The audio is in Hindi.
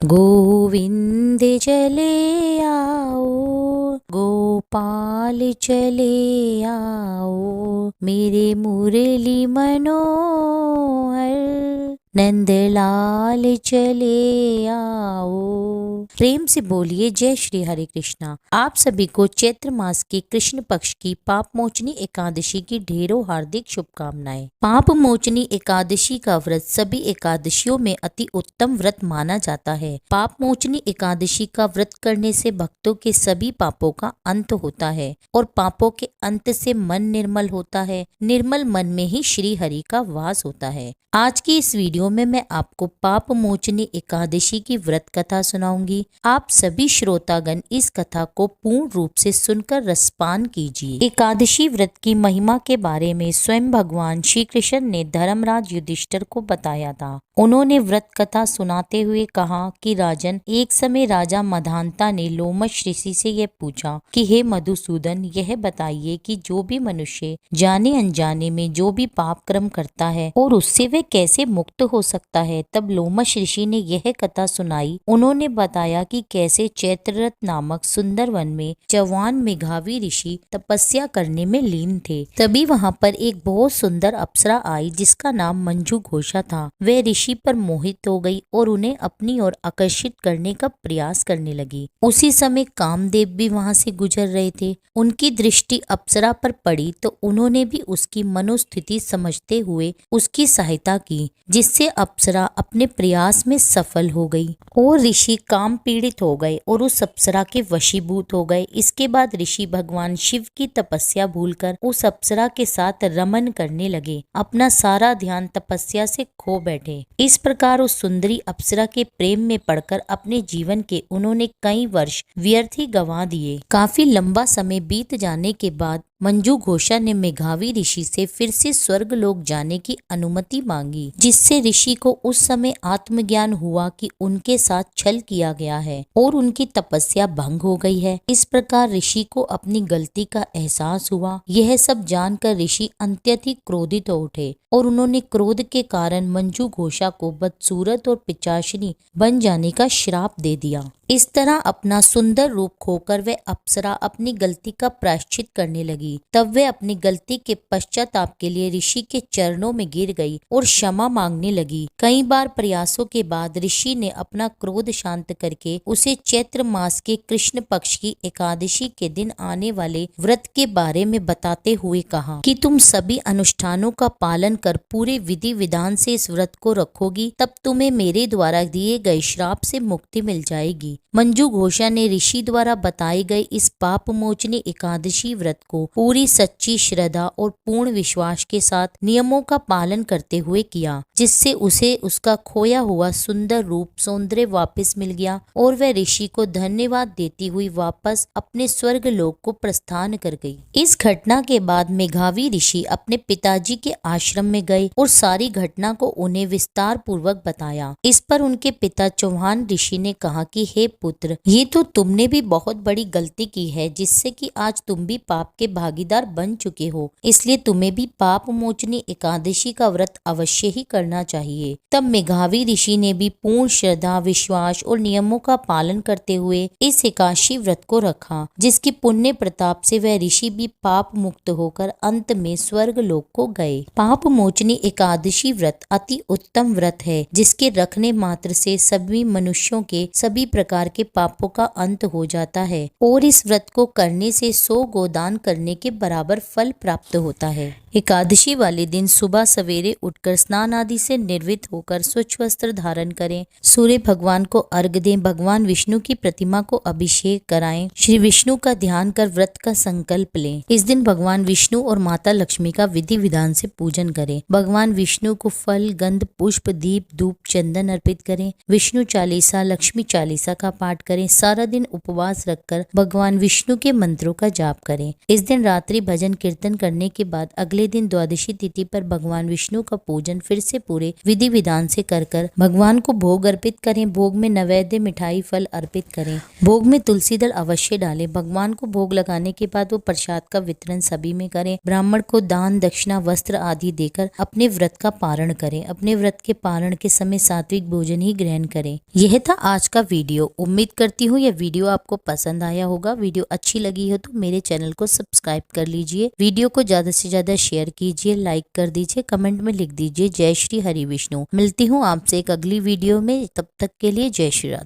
गोविंद चले आओ, गोपाल चले आओ, मेरे मुरली मनोहर नंदलाल चले आओ। प्रेम से बोलिए जय श्री हरे कृष्णा। आप सभी को चैत्र मास के कृष्ण पक्ष की पाप मोचनी एकादशी की ढेरों हार्दिक शुभकामनाएं। पाप मोचनी एकादशी का व्रत सभी एकादशियों में अति उत्तम व्रत माना जाता है। पाप मोचनी एकादशी का व्रत करने से भक्तों के सभी पापों का अंत होता है और पापों के अंत से मन निर्मल होता है। निर्मल मन में ही श्री हरि का वास होता है। आज की इस वीडियो में मैं आपको पाप मोचनी एकादशी की व्रत कथा सुनाऊंगी। आप सभी श्रोतागण इस कथा को पूर्ण रूप से सुनकर रसपान कीजिए। एकादशी व्रत की महिमा के बारे में स्वयं भगवान श्री कृष्ण ने धर्मराज युधिष्ठिर को बताया था। उन्होंने व्रत कथा सुनाते हुए कहा कि राजन, एक समय राजा मधांता ने लोमश ऋषि से यह पूछा कि हे मधुसूदन, यह बताइए कि जो भी मनुष्य जाने अनजाने में जो भी पाप कर्म करता है और उससे वह कैसे मुक्त हो सकता है। तब लोमश ऋषि ने यह कथा सुनाई। उन्होंने बताया कि कैसे चैत्ररथ नामक सुंदर वन में जवान मेघावी ऋषि तपस्या करने में लीन थे। तभी वहां पर एक बहुत सुंदर अप्सरा आई जिसका नाम मंजू घोषा था। वह ऋषि पर मोहित हो गई और उन्हें अपनी ओर आकर्षित करने का प्रयास करने लगी। उसी समय कामदेव भी वहां से गुजर रहे थे। उनकी दृष्टि अप्सरा पर पड़ी तो उन्होंने भी उसकी मनोस्थिति समझते हुए उसकी सहायता की, जिससे अप्सरा अपने प्रयास में सफल हो गई और ऋषि काम पीड़ित हो गए और उस अप्सरा के वशीभूत हो गए। इसके बाद ऋषि भगवान शिव की तपस्या भूलकर उस अप्सरा के साथ रमन करने लगे। अपना सारा ध्यान तपस्या से खो बैठे। इस प्रकार उस सुंदरी अप्सरा के प्रेम में पड़कर अपने जीवन के उन्होंने कई वर्ष व्यर्थ ही गंवा दिए। काफी लंबा समय बीत जाने के बाद मंजू घोषा ने मेघावी ऋषि से फिर से स्वर्ग लोक जाने की अनुमति मांगी, जिससे ऋषि को उस समय आत्मज्ञान हुआ कि उनके साथ छल किया गया है और उनकी तपस्या भंग हो गई है। इस प्रकार ऋषि को अपनी गलती का एहसास हुआ। यह सब जानकर ऋषि अत्यधिक क्रोधित हो उठे और उन्होंने क्रोध के कारण मंजू घोषा को बदसूरत और पिशाचिनी बन जाने का श्राप दे दिया। इस तरह अपना सुंदर रूप खोकर वह अप्सरा अपनी गलती का प्रायश्चित करने लगी। तब वह अपनी गलती के पश्चाताप के लिए ऋषि के चरणों में गिर गई और क्षमा मांगने लगी। कई बार प्रयासों के बाद ऋषि ने अपना क्रोध शांत करके उसे चैत्र मास के कृष्ण पक्ष की एकादशी के दिन आने वाले व्रत के बारे में बताते हुए कहा कि तुम सभी अनुष्ठानों का पालन कर पूरे विधि विधान से इस व्रत को रखोगी, तब तुम्हें मेरे द्वारा दिए गए श्राप से मुक्ति मिल जाएगी। मंजू घोषा ने ऋषि द्वारा बताए गए इस पाप मोचनी एकादशी व्रत को पूरी सच्ची श्रद्धा और पूर्ण विश्वास के साथ नियमों का पालन करते हुए किया, जिससे उसे उसका खोया हुआ सुंदर रूप सौंदर्य वापस मिल गया और वह ऋषि को धन्यवाद देती हुई वापस अपने स्वर्ग लोक को प्रस्थान कर गई। इस घटना के बाद मेघावी ऋषि अपने पिताजी के आश्रम में गए और सारी घटना को उन्हें विस्तार पूर्वक बताया। इस पर उनके पिता चौहान ऋषि ने कहा कि हे पुत्र, ये तो तुमने भी बहुत बड़ी गलती की है, जिससे कि आज तुम भी पाप के भागीदार बन चुके हो। इसलिए तुम्हें भी पाप मोचनी एकादशी का व्रत अवश्य ही करना चाहिए। तब मेघावी ऋषि ने भी पूर्ण श्रद्धा, विश्वास और नियमों का पालन करते हुए इस एकादशी व्रत को रखा, जिसकी पुण्य प्रताप से वह ऋषि भी पाप मुक्त होकर अंत में स्वर्ग लोक को गए। पाप मोचनी एकादशी व्रत अति उत्तम व्रत है, जिसके रखने मात्र से सभी मनुष्यों के सभी प्रकार के पापों का अंत हो जाता है और इस व्रत को करने से 100 गोदान करने के बराबर फल प्राप्त होता है। एकादशी वाले दिन सुबह सवेरे उठकर स्नान आदि से निर्वित होकर स्वच्छ वस्त्र धारण करें, सूर्य भगवान को अर्घ दें, भगवान विष्णु की प्रतिमा को अभिषेक कराएं, श्री विष्णु का ध्यान कर व्रत का संकल्प लें। इस दिन भगवान विष्णु और माता लक्ष्मी का विधि विधान से पूजन करें। भगवान विष्णु को फल, गंध, पुष्प, दीप, धूप, चंदन अर्पित करें। विष्णु चालीसा, लक्ष्मी चालीसा का पाठ करें। सारा दिन उपवास रखकर भगवान विष्णु के मंत्रों का जाप करें। इस दिन रात्रि भजन कीर्तन करने के बाद अगले दिन द्वादशी तिथि पर भगवान विष्णु का पूजन फिर से पूरे विधि विधान से कर भगवान को भोग अर्पित करें। भोग में नैवेद्य मिठाई फल अर्पित करें। भोग में तुलसी दल अवश्य डालें। भगवान को भोग लगाने के बाद वो प्रसाद का वितरण सभी में करें। ब्राह्मण को दान दक्षिणा वस्त्र आदि देकर अपने व्रत का पारण करें। अपने व्रत के पारण के समय सात्विक भोजन ही ग्रहण करें। यह था आज का वीडियो। उम्मीद करती हूँ यह वीडियो आपको पसंद आया होगा। वीडियो अच्छी लगी हो तो मेरे चैनल को सब्सक्राइब कर लीजिए। वीडियो को ज्यादा से ज्यादा शेयर कीजिए, लाइक कर दीजिए, कमेंट में लिख दीजिए जय श्री हरि विष्णु। मिलती हूँ आपसे एक अगली वीडियो में, तब तक के लिए जय श्री राधे।